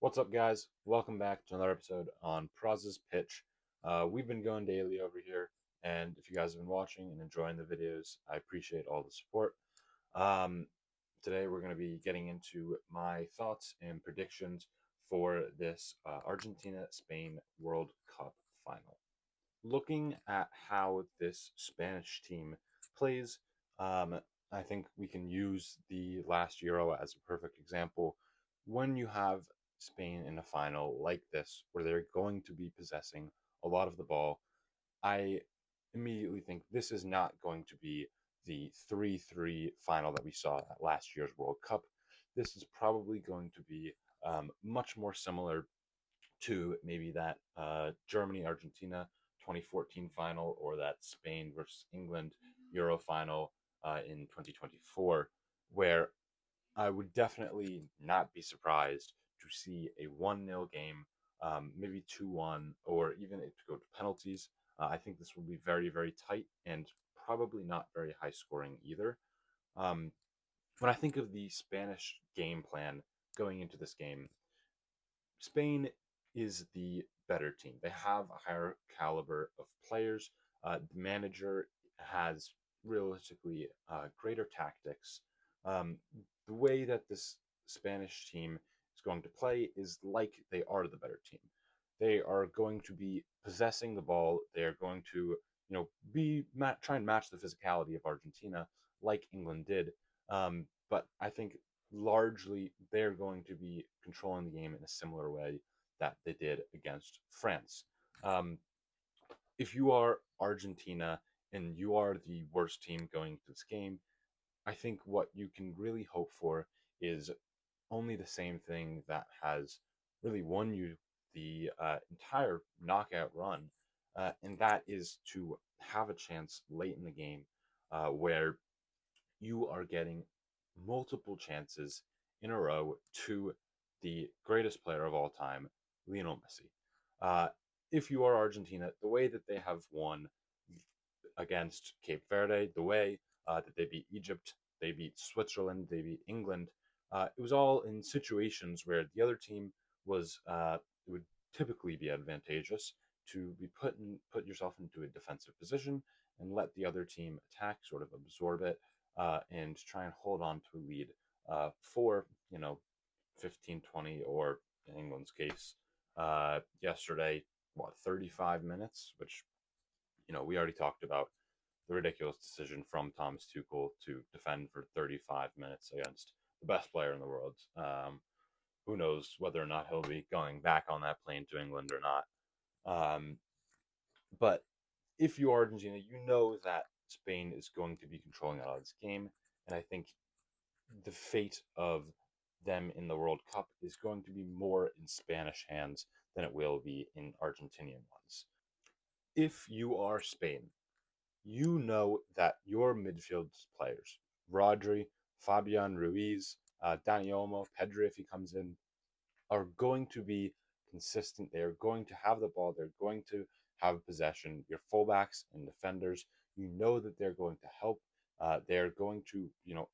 What's up, guys? Welcome back to another episode on Praz's Pitch. We've been going daily over here, and if you guys have been watching and enjoying the videos, I appreciate all the support. Um, Today, we're going to be getting into my thoughts and predictions for this Argentina Spain World Cup final. Looking at how this Spanish team plays, I think we can use the last Euro as a perfect example. When you have Spain in a final like this, where they're going to be possessing a lot of the ball, I immediately think this is not going to be the 3-3 final that we saw at last year's World Cup. This is probably going to be much more similar to maybe that Germany Argentina 2014 final or that Spain versus England Euro final in 2024, where I would definitely not be surprised to see a 1-0 game, maybe 2-1, or even to go to penalties. I think this will be very, very tight and probably not very high scoring either. Um, when I think of the Spanish game plan going into this game, Spain is the better team. They have a higher caliber of players. The manager has realistically greater tactics. Um, the way that this Spanish team is going to play is like they are the better team. They are going to be possessing the ball. They are going to, try and match the physicality of Argentina, like England did. But I think largely they're going to be controlling the game in a similar way that they did against France. Um, if you are Argentina and you are the worst team going to this game, I think what you can really hope for is only the same thing that has really won you the entire knockout run, and that is to have a chance late in the game where you are getting multiple chances in a row to the greatest player of all time, Lionel Messi. Uh, if you are Argentina, the way that they have won against Cape Verde, the way that they beat Egypt, they beat Switzerland, they beat England, it was all in situations where the other team was, it would typically be advantageous to be put yourself into a defensive position and let the other team attack, sort of absorb it, and try and hold on to a lead for 15, 20, or in England's case, yesterday, 35 minutes, which we already talked about the ridiculous decision from Thomas Tuchel to defend for 35 minutes against the best player in the world. Who knows whether or not he'll be going back on that plane to England or not. Um, but if you are Argentina, you know that Spain is going to be controlling a lot of this game. And I think the fate of them in the World Cup is going to be more in Spanish hands than it will be in Argentinian ones. If you are Spain, you know that your midfield players, Rodri, Fabian Ruiz, Dani Olmo, Pedri, if he comes in, are going to be consistent. They are going to have the ball. They're going to have possession. Your fullbacks and defenders, you know that they're going to help. They're going to,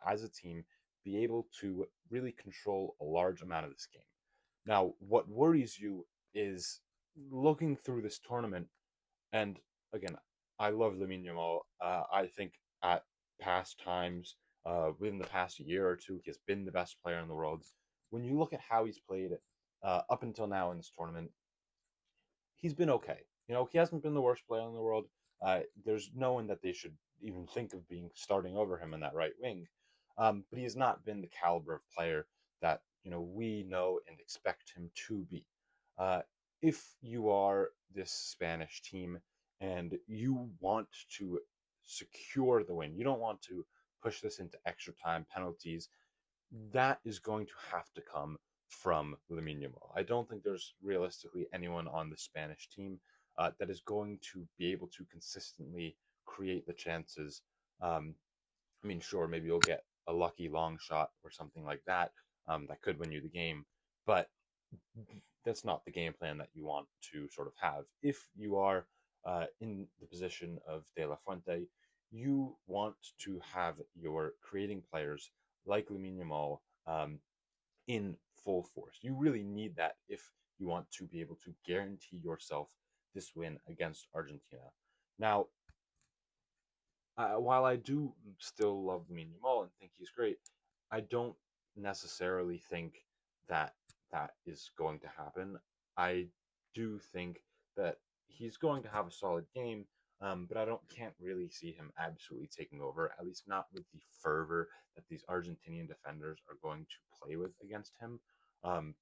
as a team, be able to really control a large amount of this game. Now, what worries you is looking through this tournament, and again, I love Lamine Yamal. I think at past times, within the past year or two, he has been the best player in the world. When you look at how he's played up until now in this tournament, he's been okay. He hasn't been the worst player in the world. There's no one that they should even think of being starting over him in that right wing. But he has not been the caliber of player that we know and expect him to be. Uh, if you are this Spanish team and you want to secure the win, you don't want to push this into extra time penalties, that is going to have to come from Lamine Yamal. I don't think there's realistically anyone on the Spanish team that is going to be able to consistently create the chances. Um, I mean, sure, maybe you'll get a lucky long shot or something like that that could win you the game, but that's not the game plan that you want to sort of have. If you are in the position of De La Fuente, you want to have your creating players like Lamine Yamal in full force. You really need that if you want to be able to guarantee yourself this win against Argentina. Now, while I do still love Lamine Yamal and think he's great, I don't necessarily think that that is going to happen. I do think that he's going to have a solid game, but I don't can't really see him absolutely taking over. At least not with the fervor that these Argentinian defenders are going to play with against him. Um,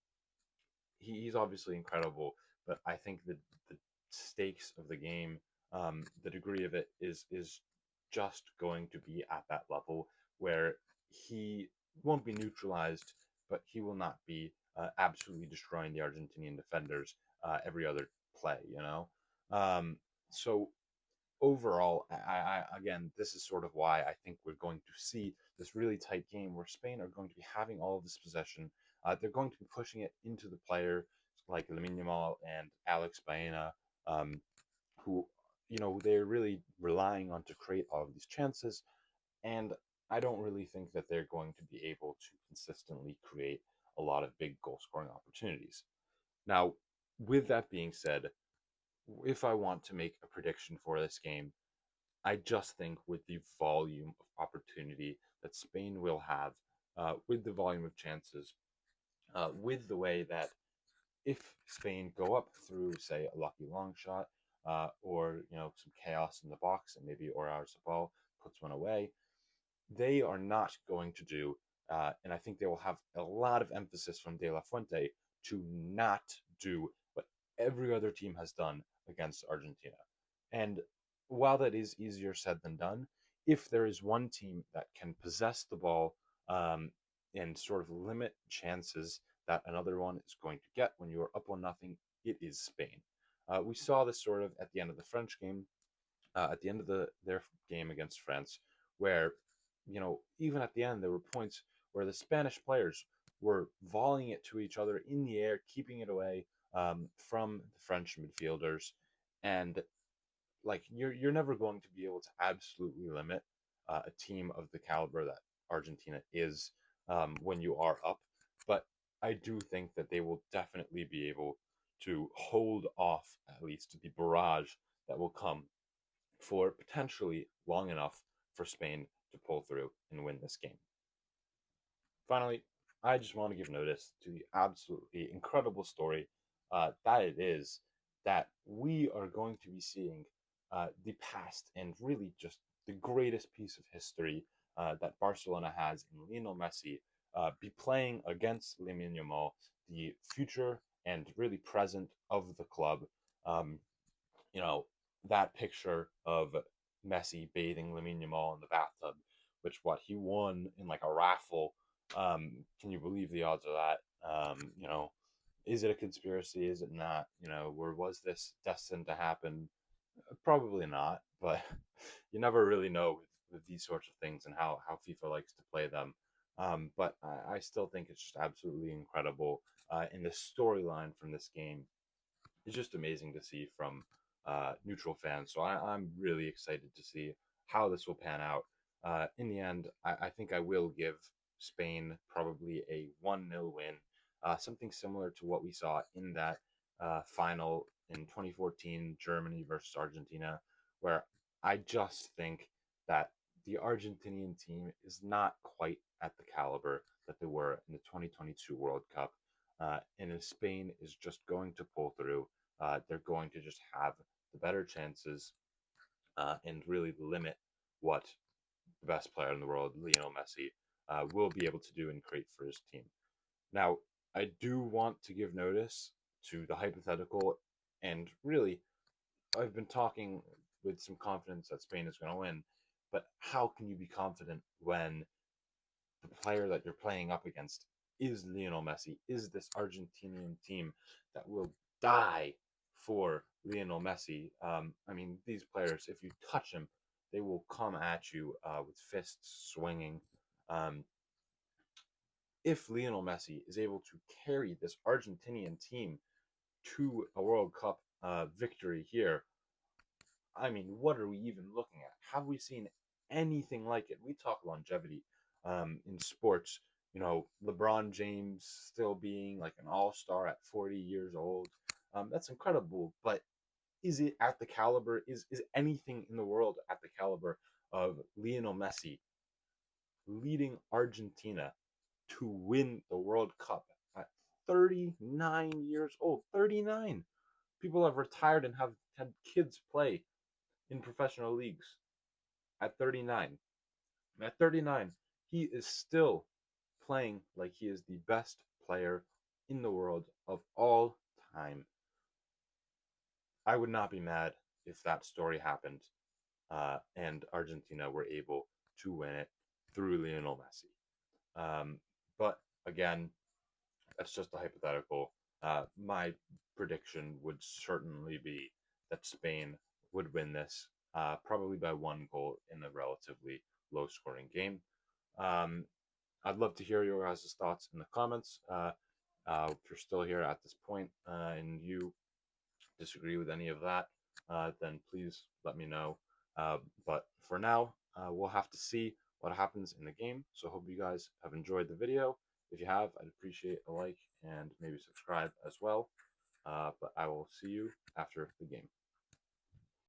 he's obviously incredible, but I think the stakes of the game, the degree of it is just going to be at that level where he won't be neutralized, but he will not be absolutely destroying the Argentinian defenders every other play. So overall, again, this is sort of why I think we're going to see this really tight game where Spain are going to be having all of this possession. They're going to be pushing it into the player like Lamine Yamal and Alex Baena, um, who they're really relying on to create all of these chances. And I don't really think that they're going to be able to consistently create a lot of big goal scoring opportunities. Now, with that being said, if I want to make a prediction for this game, I just think with the volume of opportunity that Spain will have, with the volume of chances, with the way that if Spain go up through, say, a lucky long shot, or some chaos in the box, and maybe Oyarzabal puts one away, they are not going to do, and I think they will have a lot of emphasis from De La Fuente to not do what every other team has done against Argentina. And while that is easier said than done, if there is one team that can possess the ball, and sort of limit chances that another one is going to get when you are up 1-0, it is Spain. We saw this sort of at the end of the French game, at the end of their game against France, where even at the end there were points where the Spanish players were volleying it to each other in the air, keeping it away from the French midfielders, and like you're never going to be able to absolutely limit a team of the caliber that Argentina is when you are up, but I do think that they will definitely be able to hold off at least the barrage that will come for potentially long enough for Spain to pull through and win this game. Finally, I just want to give notice to the absolutely incredible story that it is that we are going to be seeing the past and really just the greatest piece of history that Barcelona has in Lionel Messi be playing against Lamine Yamal, the future and really present of the club. Um, you know, that picture of Messi bathing Lamine Yamal in the bathtub, which what he won in like a raffle. Can you believe the odds of that? Is it a conspiracy? Is it not? Or was this destined to happen? Probably not, but you never really know with these sorts of things and how FIFA likes to play them. But I still think it's just absolutely incredible. In the storyline from this game is just amazing to see from neutral fans. So I'm really excited to see how this will pan out. In the end, I think I will give Spain probably a 1-0 win, something similar to what we saw in that final in 2014, Germany versus Argentina, where I just think that the Argentinian team is not quite at the caliber that they were in the 2022 World Cup. And Spain is just going to pull through. They're going to just have the better chances and really limit what the best player in the world, Lionel Messi, will be able to do and create for his team. Now, I do want to give notice to the hypothetical, and really, I've been talking with some confidence that Spain is going to win, but how can you be confident when the player that you're playing up against is Lionel Messi, is this Argentinian team that will die for Lionel Messi? I mean, these players, if you touch them, they will come at you with fists swinging. Um, if Lionel Messi is able to carry this Argentinian team to a World Cup victory here, I mean, what are we even looking at? Have we seen anything like it? We talk longevity in sports. LeBron James still being like an all-star at 40 years old. That's incredible, but is it at the caliber? Is anything in the world at the caliber of Lionel Messi leading Argentina to win the World Cup at 39 years old? 39. People have retired and have had kids play in professional leagues at 39. At 39, he is still playing like he is the best player in the world of all time. I would not be mad if that story happened and Argentina were able to win it through Lionel Messi. But again, that's just a hypothetical. My prediction would certainly be that Spain would win this, probably by 1 goal in a relatively low scoring game. Um, I'd love to hear your guys' thoughts in the comments. If you're still here at this point and you disagree with any of that, then please let me know. But for now, we'll have to see what happens in the game. So I hope you guys have enjoyed the video. If you have, I'd appreciate a like and maybe subscribe as well. But I will see you after the game.